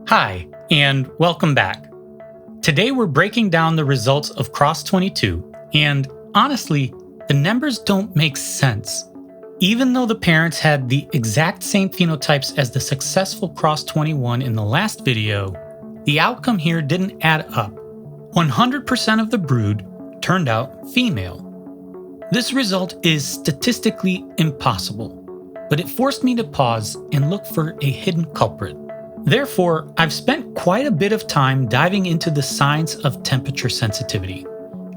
Hi, and welcome back. Today we're breaking down the results of Cross 22, and honestly, the numbers don't make sense. Even though the parents had the exact same phenotypes as the successful Cross 21 in the last video, the outcome here didn't add up. 100% of the brood turned out female. This result is statistically impossible, but it forced me to pause and look for a hidden culprit. Therefore, I've spent quite a bit of time diving into the science of temperature sensitivity,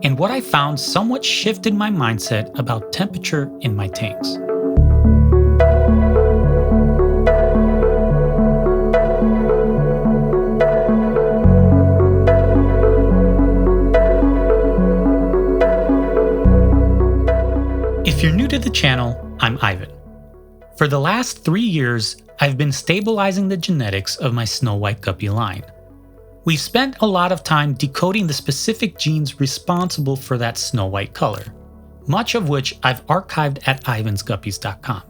and what I found somewhat shifted my mindset about temperature in my tanks. If you're new to the channel, I'm Ivan. For the last 3 years, I've been stabilizing the genetics of my Snow White Guppy line. We've spent a lot of time decoding the specific genes responsible for that snow white color, much of which I've archived at ivansguppies.com.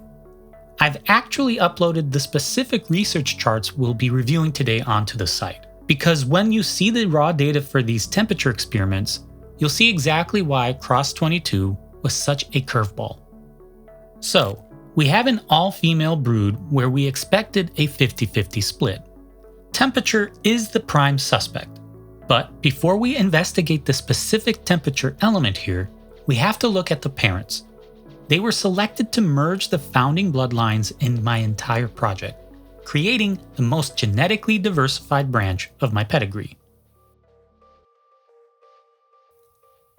I've actually uploaded the specific research charts we'll be reviewing today onto the site, because when you see the raw data for these temperature experiments, you'll see exactly why Cross 22 was such a curveball. So, we have an all-female brood where we expected a 50-50 split. Temperature is the prime suspect, but before we investigate the specific temperature element here, we have to look at the parents. They were selected to merge the founding bloodlines in my entire project, creating the most genetically diversified branch of my pedigree.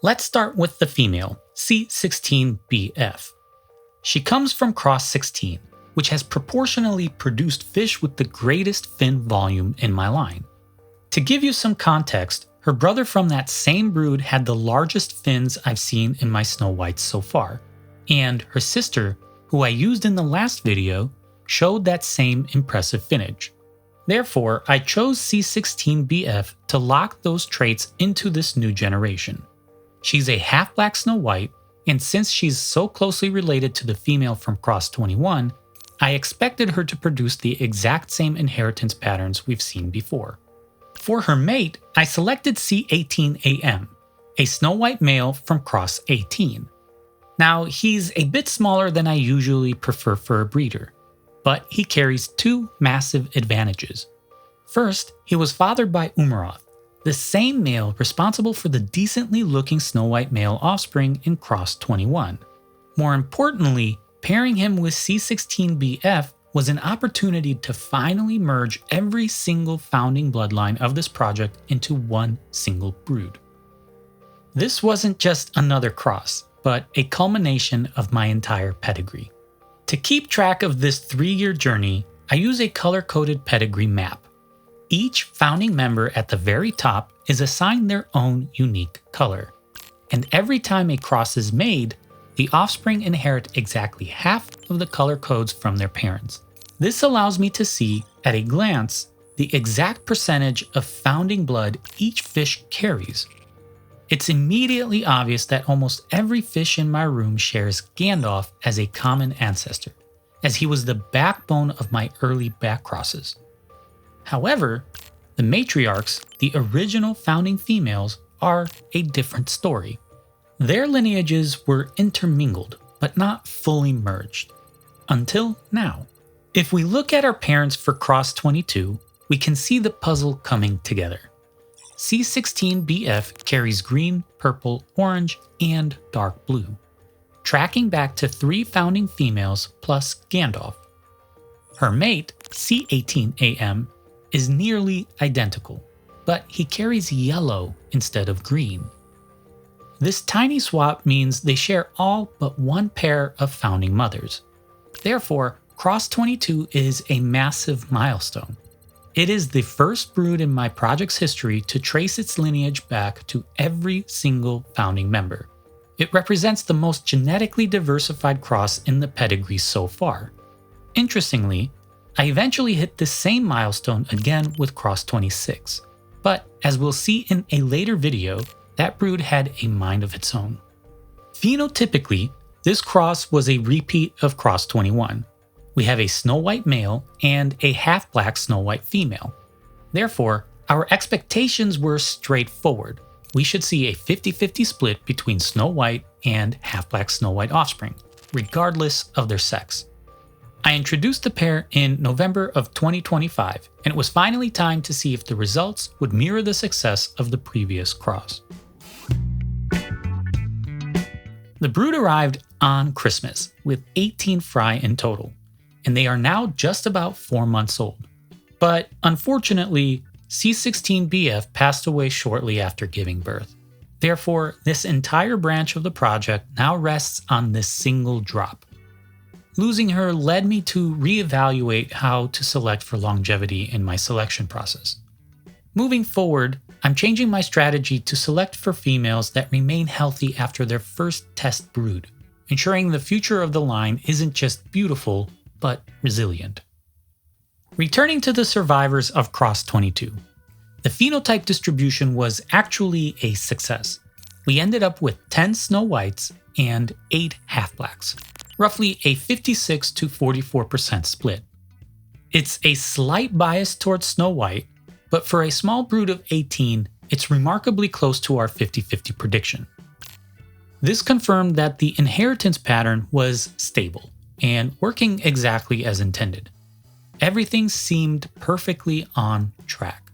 Let's start with the female, C16BF. She comes from Cross 16, which has proportionally produced fish with the greatest fin volume in my line. To give you some context, her brother from that same brood had the largest fins I've seen in my Snow Whites so far, and her sister, who I used in the last video, showed that same impressive finnage. Therefore, I chose C16BF to lock those traits into this new generation. She's a half-black Snow White, and since she's so closely related to the female from Cross 21, I expected her to produce the exact same inheritance patterns we've seen before. For her mate, I selected C18AM, a Snow White male from Cross 18. Now, he's a bit smaller than I usually prefer for a breeder, but he carries two massive advantages. First, he was fathered by Umaroth, the same male responsible for the decently looking Snow White male offspring in Cross 21. More importantly, pairing him with C16BF was an opportunity to finally merge every single founding bloodline of this project into one single brood. This wasn't just another cross, but a culmination of my entire pedigree. To keep track of this 3-year journey, I use a color-coded pedigree map. Each founding member at the very top is assigned their own unique color, and every time a cross is made, the offspring inherit exactly half of the color codes from their parents. This allows me to see, at a glance, the exact percentage of founding blood each fish carries. It's immediately obvious that almost every fish in my room shares Gandalf as a common ancestor, as he was the backbone of my early back crosses. However, the matriarchs, the original founding females, are a different story. Their lineages were intermingled, but not fully merged. Until now. If we look at our parents for Cross 22, we can see the puzzle coming together. C16BF carries green, purple, orange, and dark blue, tracking back to 3 founding females plus Gandalf. Her mate, C18AM, is nearly identical, but he carries yellow instead of green. This tiny swap means they share all but one pair of founding mothers. Therefore, Cross 22 is a massive milestone. It is the first brood in my project's history to trace its lineage back to every single founding member. It represents the most genetically diversified cross in the pedigree so far. Interestingly, I eventually hit the same milestone again with Cross 26, but as we'll see in a later video, that brood had a mind of its own. Phenotypically, this cross was a repeat of Cross 21. We have a Snow White male and a half-black Snow White female. Therefore, our expectations were straightforward. We should see a 50-50 split between snow white and half-black snow white offspring, regardless of their sex. I introduced the pair in November of 2025, and it was finally time to see if the results would mirror the success of the previous cross. The brood arrived on Christmas with 18 fry in total, and they are now just about 4 months old. But unfortunately, C16BF passed away shortly after giving birth. Therefore, this entire branch of the project now rests on this single drop. Losing her led me to reevaluate how to select for longevity in my selection process. Moving forward, I'm changing my strategy to select for females that remain healthy after their first test brood, ensuring the future of the line isn't just beautiful, but resilient. Returning to the survivors of Cross 22, the phenotype distribution was actually a success. We ended up with 10 snow whites and 8 half-blacks, roughly a 56 to 44% split. It's a slight bias towards snow white, but for a small brood of 18, it's remarkably close to our 50-50 prediction. This confirmed that the inheritance pattern was stable and working exactly as intended. Everything seemed perfectly on track.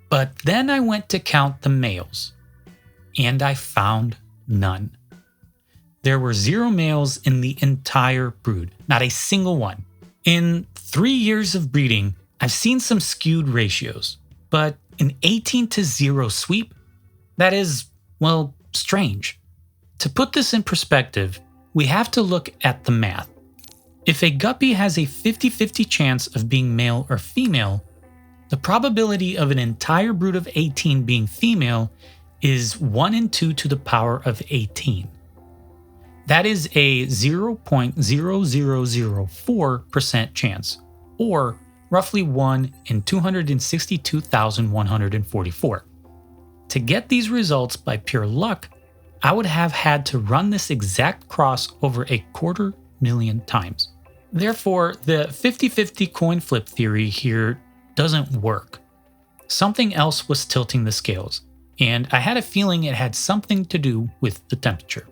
But then I went to count the males, and I found none. There were 0 males in the entire brood, not a single one. In 3 years of breeding, I've seen some skewed ratios, but an 18 to 0 sweep? That is, well, strange. To put this in perspective, we have to look at the math. If a guppy has a 50-50 chance of being male or female, the probability of an entire brood of 18 being female is 1 in 2 to the power of 18. That is a 0.0004% chance, or roughly 1 in 262,144. To get these results by pure luck, I would have had to run this exact cross over 250,000 times. Therefore, the 50-50 coin flip theory here doesn't work. Something else was tilting the scales, and I had a feeling it had something to do with the temperature.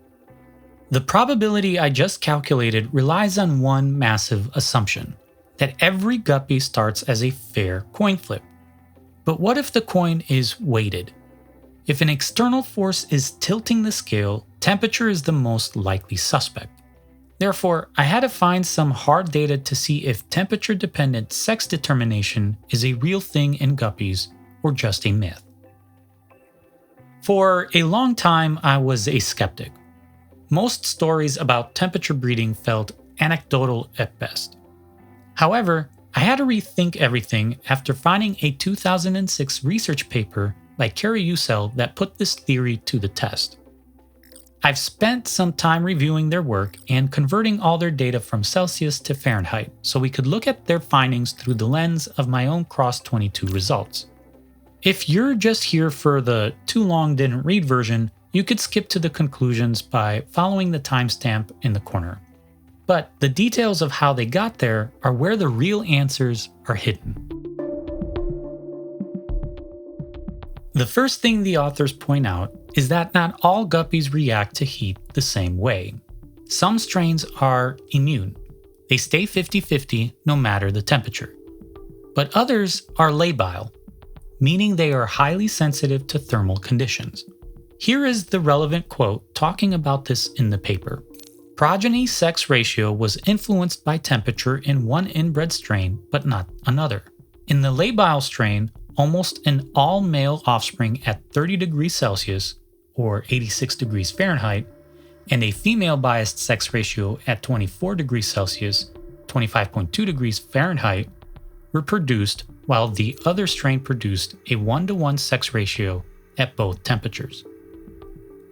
The probability I just calculated relies on one massive assumption, that every guppy starts as a fair coin flip. But what if the coin is weighted? If an external force is tilting the scale, temperature is the most likely suspect. Therefore, I had to find some hard data to see if temperature-dependent sex determination is a real thing in guppies or just a myth. For a long time, I was a skeptic. Most stories about temperature breeding felt anecdotal at best. However, I had to rethink everything after finding a 2006 research paper by Carrie Ussel that put this theory to the test. I've spent some time reviewing their work and converting all their data from Celsius to Fahrenheit so we could look at their findings through the lens of my own Cross 22 results. If you're just here for the too long didn't read version, you could skip to the conclusions by following the timestamp in the corner. But the details of how they got there are where the real answers are hidden. The first thing the authors point out is that not all guppies react to heat the same way. Some strains are immune. They stay 50-50 no matter the temperature. But others are labile, meaning they are highly sensitive to thermal conditions. Here is the relevant quote talking about this in the paper. Progeny sex ratio was influenced by temperature in one inbred strain, but not another. In the labile strain, almost an all-male offspring at 30 degrees Celsius, or 86 degrees Fahrenheit, and a female-biased sex ratio at 24 degrees Celsius, 25.2 degrees Fahrenheit, were produced, while the other strain produced a 1-to-1 sex ratio at both temperatures.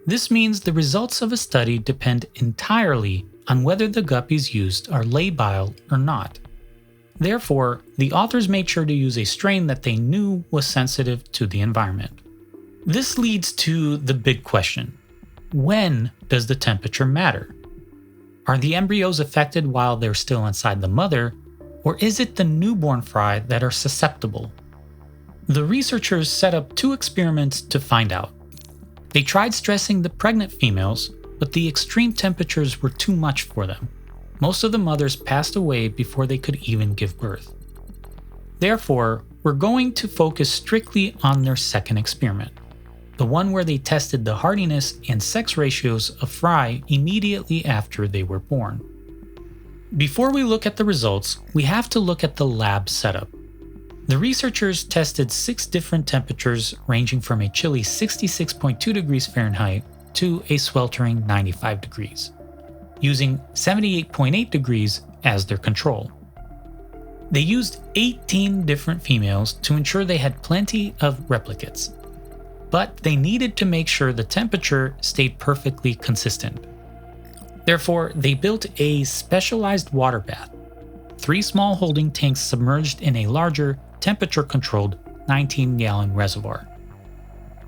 This means the results of a study depend entirely on whether the guppies used are labile or not. Therefore, the authors made sure to use a strain that they knew was sensitive to the environment. This leads to the big question: when does the temperature matter? Are the embryos affected while they're still inside the mother, or is it the newborn fry that are susceptible? The researchers set up 2 experiments to find out. They tried stressing the pregnant females, but the extreme temperatures were too much for them. Most of the mothers passed away before they could even give birth. Therefore, we're going to focus strictly on their second experiment, the one where they tested the hardiness and sex ratios of fry immediately after they were born. Before we look at the results, we have to look at the lab setup. The researchers tested 6 different temperatures ranging from a chilly 66.2 degrees Fahrenheit to a sweltering 95 degrees, using 78.8 degrees as their control. They used 18 different females to ensure they had plenty of replicates, but they needed to make sure the temperature stayed perfectly consistent. Therefore, they built a specialized water bath, 3 small holding tanks submerged in a larger, temperature-controlled 19-gallon reservoir.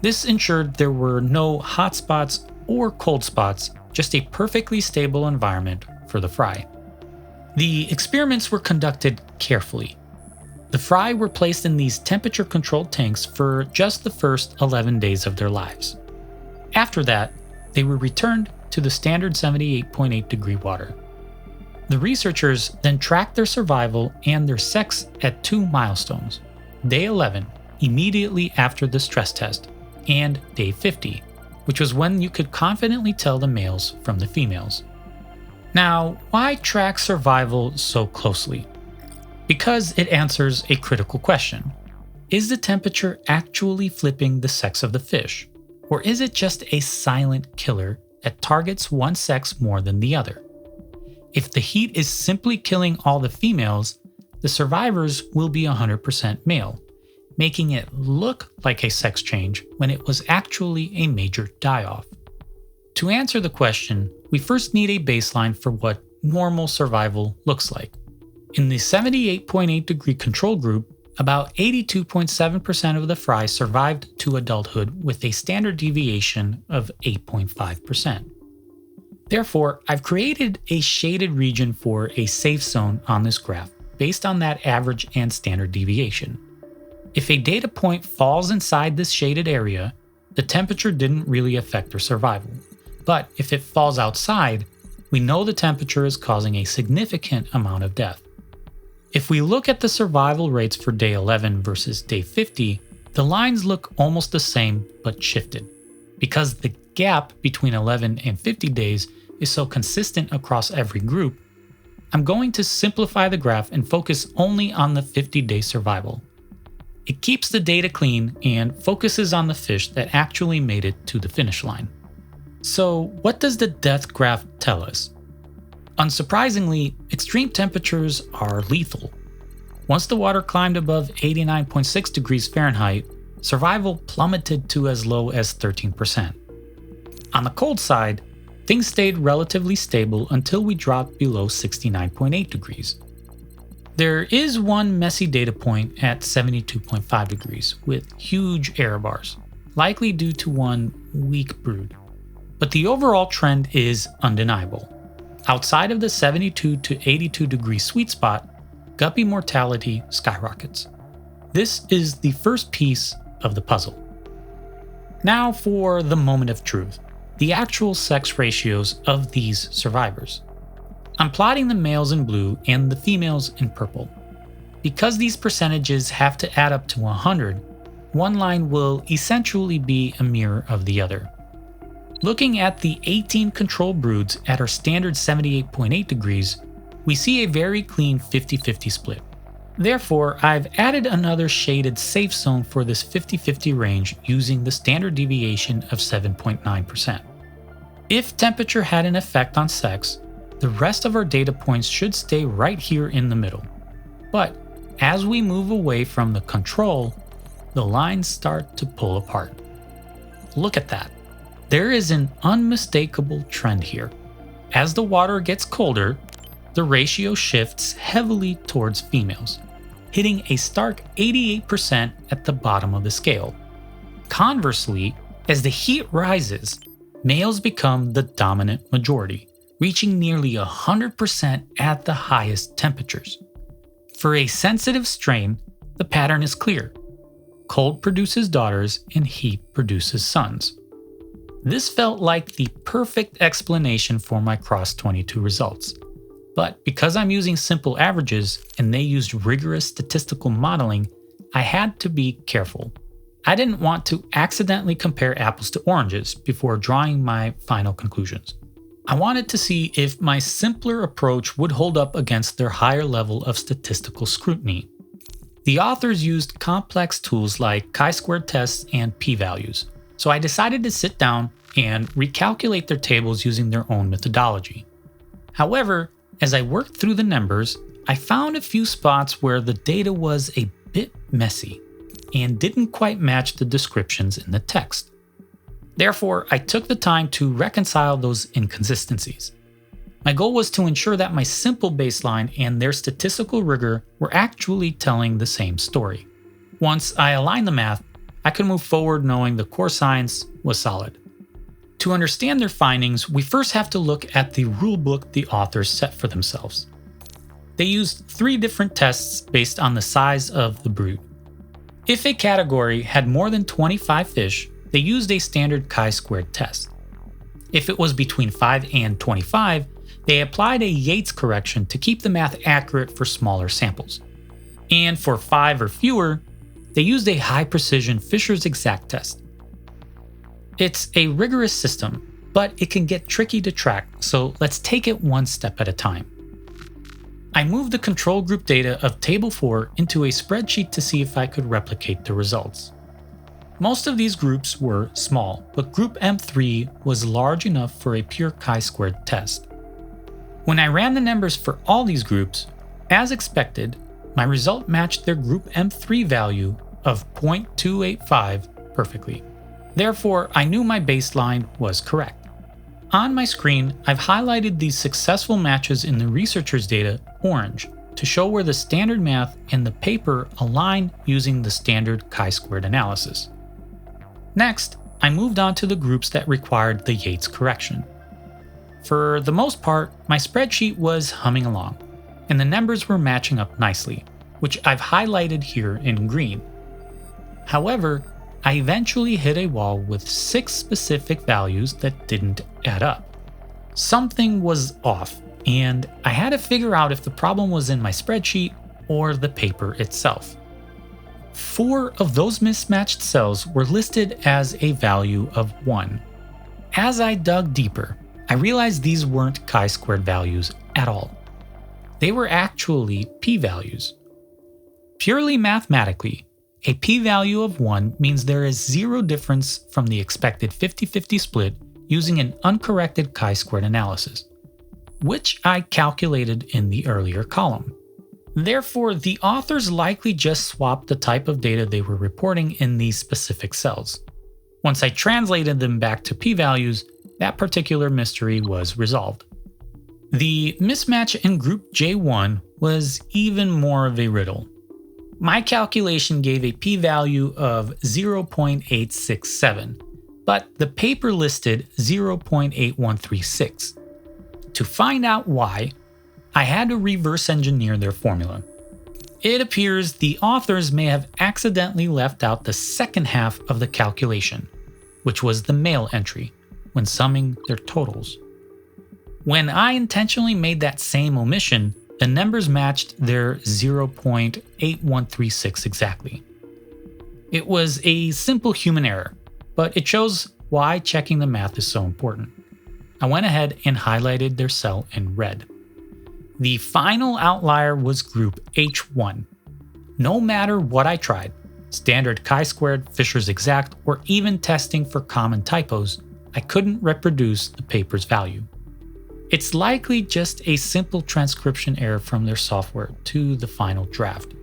This ensured there were no hot spots or cold spots, just a perfectly stable environment for the fry. The experiments were conducted carefully. The fry were placed in these temperature-controlled tanks for just the first 11 days of their lives. After that, they were returned to the standard 78.8 degree water. The researchers then tracked their survival and their sex at 2 milestones, day 11, immediately after the stress test, and day 50, which was when you could confidently tell the males from the females. Now, why track survival so closely? Because it answers a critical question. Is the temperature actually flipping the sex of the fish? Or is it just a silent killer that targets one sex more than the other? If the heat is simply killing all the females, the survivors will be 100% male, making it look like a sex change when it was actually a major die-off. To answer the question, we first need a baseline for what normal survival looks like. In the 78.8 degree control group, about 82.7% of the fry survived to adulthood with a standard deviation of 8.5%. Therefore, I've created a shaded region for a safe zone on this graph based on that average and standard deviation. If a data point falls inside this shaded area, the temperature didn't really affect their survival. But if it falls outside, we know the temperature is causing a significant amount of death. If we look at the survival rates for day 11 versus day 50, the lines look almost the same but shifted. Because the gap between 11 and 50 days is so consistent across every group, I'm going to simplify the graph and focus only on the 50-day survival. It keeps the data clean and focuses on the fish that actually made it to the finish line. So, what does the death graph tell us? Unsurprisingly, extreme temperatures are lethal. Once the water climbed above 89.6 degrees Fahrenheit, survival plummeted to as low as 13%. On the cold side, things stayed relatively stable until we dropped below 69.8 degrees. There is one messy data point at 72.5 degrees with huge error bars, likely due to one weak brood. But the overall trend is undeniable. Outside of the 72 to 82 degree sweet spot, guppy mortality skyrockets. This is the first piece of the puzzle. Now for the moment of truth, the actual sex ratios of these survivors. I'm plotting the males in blue and the females in purple. Because these percentages have to add up to 100, one line will essentially be a mirror of the other. Looking at the 18 control broods at our standard 78.8 degrees, we see a very clean 50-50 split. Therefore, I've added another shaded safe zone for this 50-50 range using the standard deviation of 7.9%. If temperature had an effect on sex, the rest of our data points should stay right here in the middle. But as we move away from the control, the lines start to pull apart. Look at that. There is an unmistakable trend here. As the water gets colder, the ratio shifts heavily towards females, hitting a stark 88% at the bottom of the scale. Conversely, as the heat rises, males become the dominant majority, reaching nearly 100% at the highest temperatures. For a sensitive strain, the pattern is clear. cold produces daughters and heat produces sons. This felt like the perfect explanation for my cross 22 results. But because I'm using simple averages and they used rigorous statistical modeling, I had to be careful. I didn't want to accidentally compare apples to oranges before drawing my final conclusions. I wanted to see if my simpler approach would hold up against their higher level of statistical scrutiny. The authors used complex tools like chi-squared tests and p-values, so I decided to sit down and recalculate their tables using their own methodology. However, as I worked through the numbers, I found a few spots where the data was a bit messy and didn't quite match the descriptions in the text. Therefore, I took the time to reconcile those inconsistencies. My goal was to ensure that my simple baseline and their statistical rigor were actually telling the same story. Once I aligned the math, I could move forward knowing the core science was solid. To understand their findings, we first have to look at the rulebook the authors set for themselves. They used 3 different tests based on the size of the brood. If a category had more than 25 fish, they used a standard chi-squared test. If it was between 5 and 25, they applied a Yates correction to keep the math accurate for smaller samples. And for 5 or fewer, they used a high-precision Fisher's exact test. It's a rigorous system, but it can get tricky to track, so let's take it one step at a time. I moved the control group data of Table 4 into a spreadsheet to see if I could replicate the results. Most of these groups were small, but group M3 was large enough for a pure chi-squared test. When I ran the numbers for all these groups, as expected, my result matched their group M3 value of 0.285 perfectly. Therefore, I knew my baseline was correct. On my screen, I've highlighted these successful matches in the researchers' data orange to show where the standard math and the paper align using the standard chi-squared analysis. Next, I moved on to the groups that required the Yates correction. For the most part, my spreadsheet was humming along, and the numbers were matching up nicely, which I've highlighted here in green. However, I eventually hit a wall with 6 specific values that didn't add up. Something was off, and I had to figure out if the problem was in my spreadsheet or the paper itself. 4 of those mismatched cells were listed as a value of 1. As I dug deeper, I realized these weren't chi-squared values at all. They were actually p-values. Purely mathematically, a p-value of 1 means there is 0 difference from the expected 50-50 split using an uncorrected chi-squared analysis, which I calculated in the earlier column. Therefore, the authors likely just swapped the type of data they were reporting in these specific cells. Once I translated them back to p-values, that particular mystery was resolved. The mismatch in group J1 was even more of a riddle. My calculation gave a p-value of 0.867, but the paper listed 0.8136. To find out why, I had to reverse engineer their formula. It appears the authors may have accidentally left out the second half of the calculation, which was the male entry, when summing their totals. When I intentionally made that same omission, the numbers matched their 0.8136 exactly. It was a simple human error, but it shows why checking the math is so important. I went ahead and highlighted their cell in red. The final outlier was group H1. No matter what I tried, standard chi-squared, Fisher's exact, or even testing for common typos, I couldn't reproduce the paper's value. It's likely just a simple transcription error from their software to the final draft.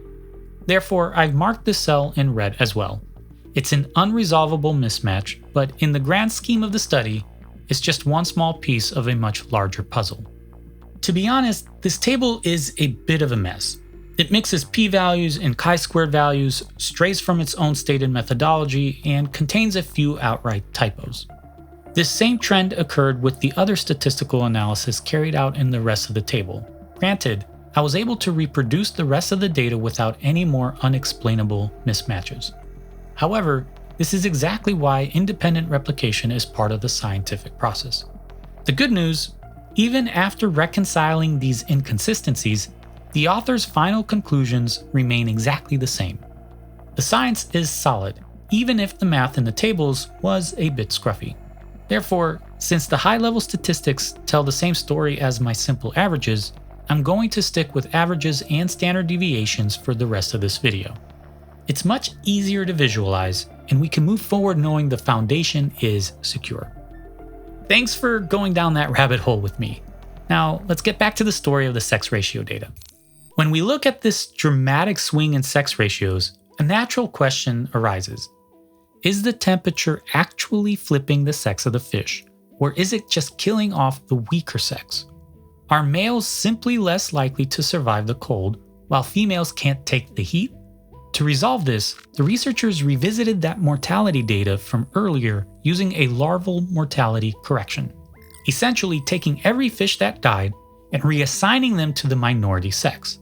Therefore, I've marked this cell in red as well. It's an unresolvable mismatch, but in the grand scheme of the study, it's just one small piece of a much larger puzzle. To be honest, this table is a bit of a mess. It mixes p-values and chi-squared values, strays from its own stated methodology, and contains a few outright typos. This same trend occurred with the other statistical analysis carried out in the rest of the table. Granted, I was able to reproduce the rest of the data without any more unexplainable mismatches. However, this is exactly why independent replication is part of the scientific process. The good news, even after reconciling these inconsistencies, the author's final conclusions remain exactly the same. The science is solid, even if the math in the tables was a bit scruffy. Therefore, since the high-level statistics tell the same story as my simple averages, I'm going to stick with averages and standard deviations for the rest of this video. It's much easier to visualize, and we can move forward knowing the foundation is secure. Thanks for going down that rabbit hole with me. Now, let's get back to the story of the sex ratio data. When we look at this dramatic swing in sex ratios, a natural question arises. Is the temperature actually flipping the sex of the fish, or is it just killing off the weaker sex? Are males simply less likely to survive the cold, while females can't take the heat? To resolve this, the researchers revisited that mortality data from earlier using a larval mortality correction, essentially taking every fish that died and reassigning them to the minority sex.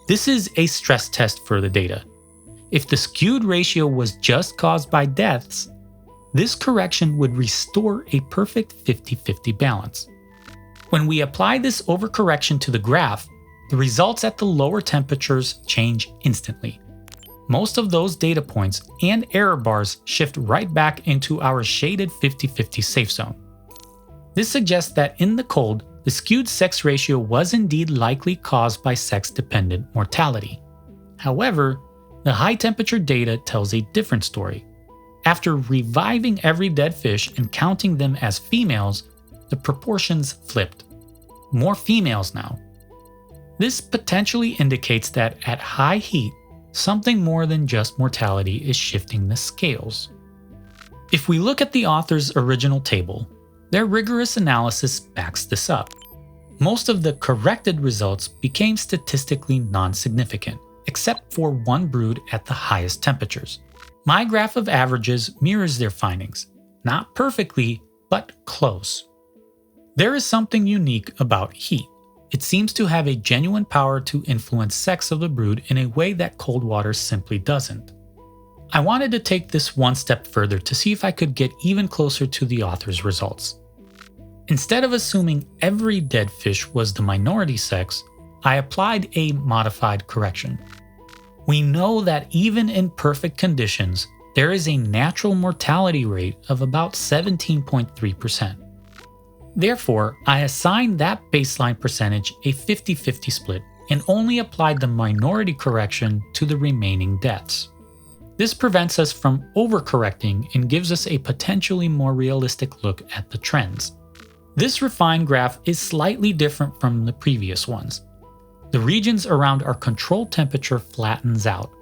This is a stress test for the data. If the skewed ratio was just caused by deaths, this correction would restore a perfect 50-50 balance. When we apply this overcorrection to the graph, the results at the lower temperatures change instantly. Most of those data points and error bars shift right back into our shaded 50-50 safe zone. This suggests that in the cold, the skewed sex ratio was indeed likely caused by sex-dependent mortality. However, the high temperature data tells a different story. After reviving every dead fish and counting them as females, the proportions flipped. More females now. This potentially indicates that at high heat, something more than just mortality is shifting the scales. If we look at the author's original table, their rigorous analysis backs this up. Most of the corrected results became statistically non-significant, except for one brood at the highest temperatures. My graph of averages mirrors their findings, not perfectly, but close. There is something unique about heat. It seems to have a genuine power to influence sex of the brood in a way that cold water simply doesn't. I wanted to take this one step further to see if I could get even closer to the author's results. Instead of assuming every dead fish was the minority sex, I applied a modified correction. We know that even in perfect conditions, there is a natural mortality rate of about 17.3%. Therefore, I assigned that baseline percentage a 50-50 split and only applied the minority correction to the remaining deaths. This prevents us from overcorrecting and gives us a potentially more realistic look at the trends. This refined graph is slightly different from the previous ones. The regions around our control temperature flattens out,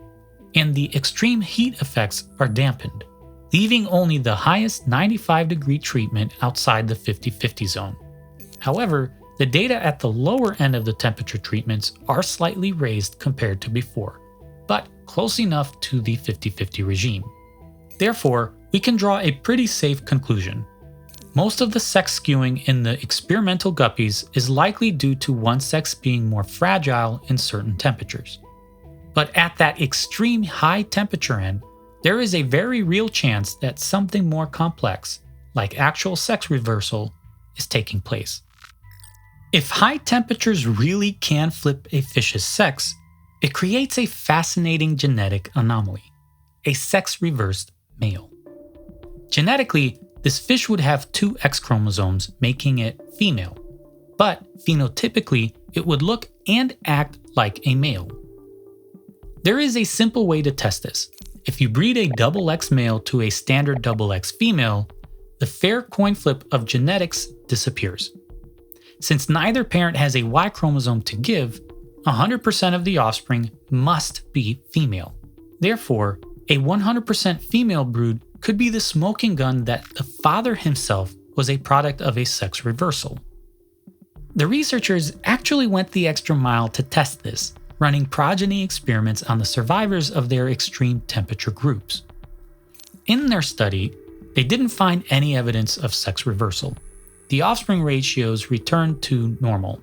and the extreme heat effects are dampened, leaving only the highest 95-degree treatment outside the 50-50 zone. However, the data at the lower end of the temperature treatments are slightly raised compared to before, but close enough to the 50-50 regime. Therefore, we can draw a pretty safe conclusion. Most of the sex skewing in the experimental guppies is likely due to one sex being more fragile in certain temperatures. But at that extreme high temperature end, there is a very real chance that something more complex, like actual sex reversal, is taking place. If high temperatures really can flip a fish's sex, it creates a fascinating genetic anomaly, a sex-reversed male. Genetically, this fish would have two X chromosomes, making it female, but phenotypically, it would look and act like a male. There is a simple way to test this. If you breed a XX male to a standard XX female, the fair coin flip of genetics disappears. Since neither parent has a Y chromosome to give, 100% of the offspring must be female. Therefore, a 100% female brood could be the smoking gun that the father himself was a product of a sex reversal. The researchers actually went the extra mile to test this, running progeny experiments on the survivors of their extreme temperature groups. In their study, they didn't find any evidence of sex reversal. The offspring ratios returned to normal.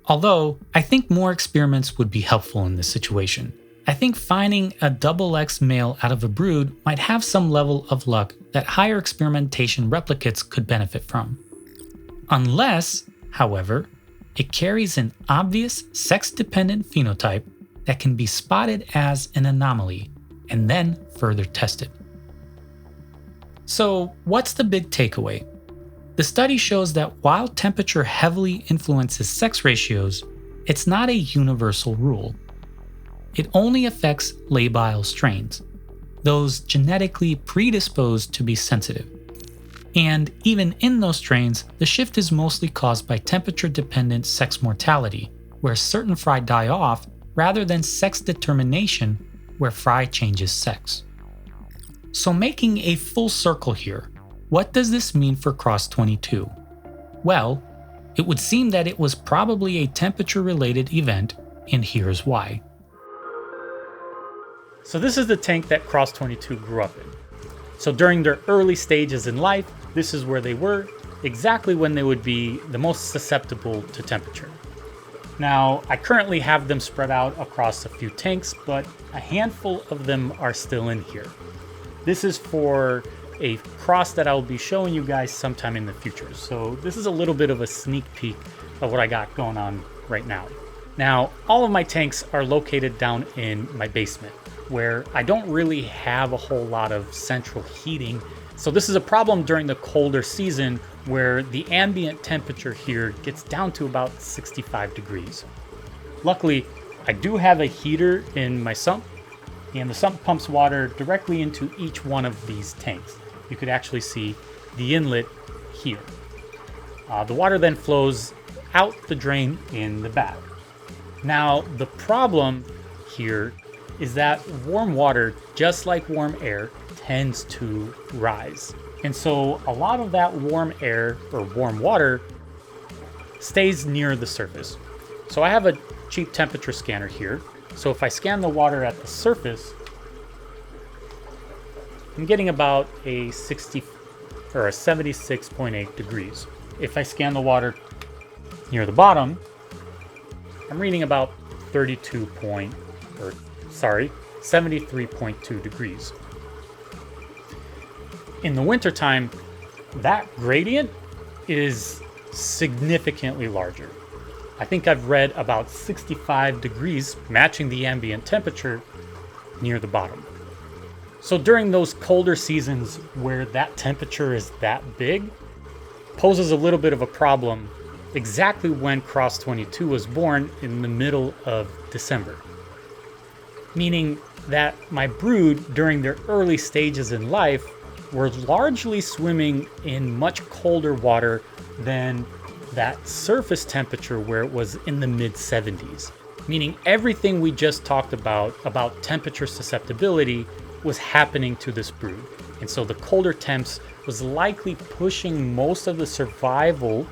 Although, I think more experiments would be helpful in this situation, I think finding a XX male out of a brood might have some level of luck that higher experimentation replicates could benefit from. Unless, however, it carries an obvious sex-dependent phenotype that can be spotted as an anomaly and then further tested. So, what's the big takeaway? The study shows that while temperature heavily influences sex ratios, it's not a universal rule. It only affects labile strains, those genetically predisposed to be sensitive. And even in those strains, the shift is mostly caused by temperature-dependent sex mortality, where certain fry die off, rather than sex determination, where fry changes sex. So making a full circle here, what does this mean for Cross-22? Well, it would seem that it was probably a temperature-related event, and here's why. So this is the tank that Cross-22 grew up in. So during their early stages in life, this is where they were, exactly when they would be the most susceptible to temperature. Now, I currently have them spread out across a few tanks, but a handful of them are still in here. This is for a cross that I'll be showing you guys sometime in the future. So this is a little bit of a sneak peek of what I got going on right now. Now, all of my tanks are located down in my basement, where I don't really have a whole lot of central heating. So this is a problem during the colder season where the ambient temperature here gets down to about 65 degrees. Luckily, I do have a heater in my sump, and the sump pumps water directly into each one of these tanks. You could actually see the inlet here. The water then flows out the drain in the back. Now, the problem here is that warm water, just like warm air, tends to rise. And so a lot of that warm air or warm water stays near the surface. So I have a cheap temperature scanner here. So if I scan the water at the surface, I'm getting about a 76.8 degrees. If I scan the water near the bottom, I'm reading about 73.2 degrees. In the wintertime, that gradient is significantly larger. I think I've read about 65 degrees, matching the ambient temperature near the bottom. So during those colder seasons where that temperature is that big, poses a little bit of a problem exactly when Cross-22 was born in the middle of December. Meaning that my brood during their early stages in life were largely swimming in much colder water than that surface temperature where it was in the mid-70s. Meaning everything we just talked about temperature susceptibility, was happening to this brood. And so the colder temps was likely pushing most of the survival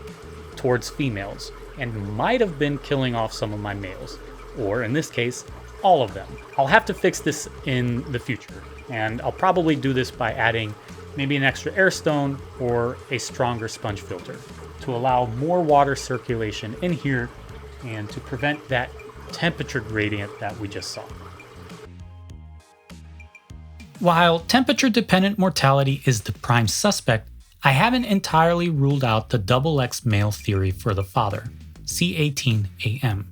towards females and might have been killing off some of my males, or in this case, all of them. I'll have to fix this in the future, and I'll probably do this by adding maybe an extra air stone or a stronger sponge filter to allow more water circulation in here and to prevent that temperature gradient that we just saw. While temperature-dependent mortality is the prime suspect, I haven't entirely ruled out the XX male theory for the father, C18AM.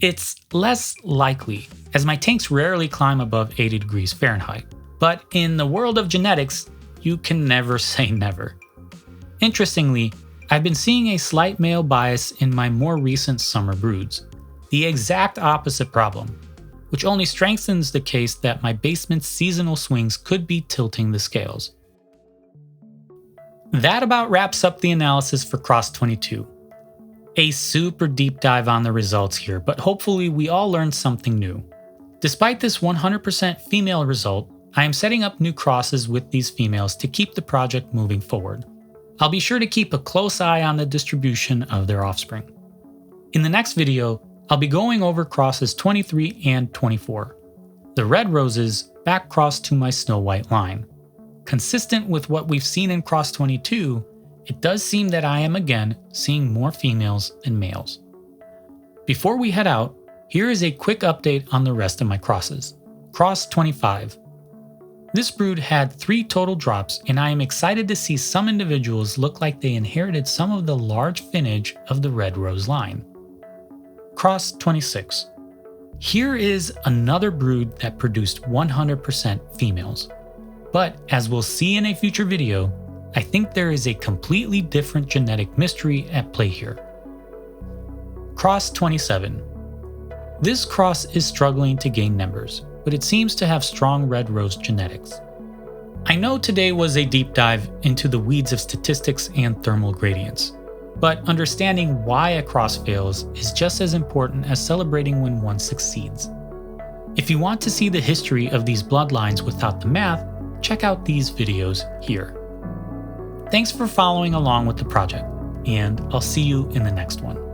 It's less likely, as my tanks rarely climb above 80 degrees Fahrenheit, but in the world of genetics, you can never say never. Interestingly, I've been seeing a slight male bias in my more recent summer broods, the exact opposite problem, which only strengthens the case that my basement's seasonal swings could be tilting the scales. That about wraps up the analysis for Cross-22. A super deep dive on the results here, but hopefully we all learned something new. Despite this 100% female result, I am setting up new crosses with these females to keep the project moving forward. I'll be sure to keep a close eye on the distribution of their offspring. In the next video, I'll be going over crosses 23 and 24. The red roses back cross to my snow white line. Consistent with what we've seen in Cross-22, it does seem that I am again seeing more females than males. Before we head out, Here is a quick update on the rest of my crosses. Cross 25. This brood had 3 total drops, and I am excited to see some individuals look like they inherited some of the large finnage of the red rose line. Cross 26. Here is another brood that produced 100% females. But as we'll see in a future video, I think there is a completely different genetic mystery at play here. Cross 27. This cross is struggling to gain members, but it seems to have strong red rose genetics. I know today was a deep dive into the weeds of statistics and thermal gradients, but understanding why a cross fails is just as important as celebrating when one succeeds. If you want to see the history of these bloodlines without the math, check out these videos here. Thanks for following along with the project, and I'll see you in the next one.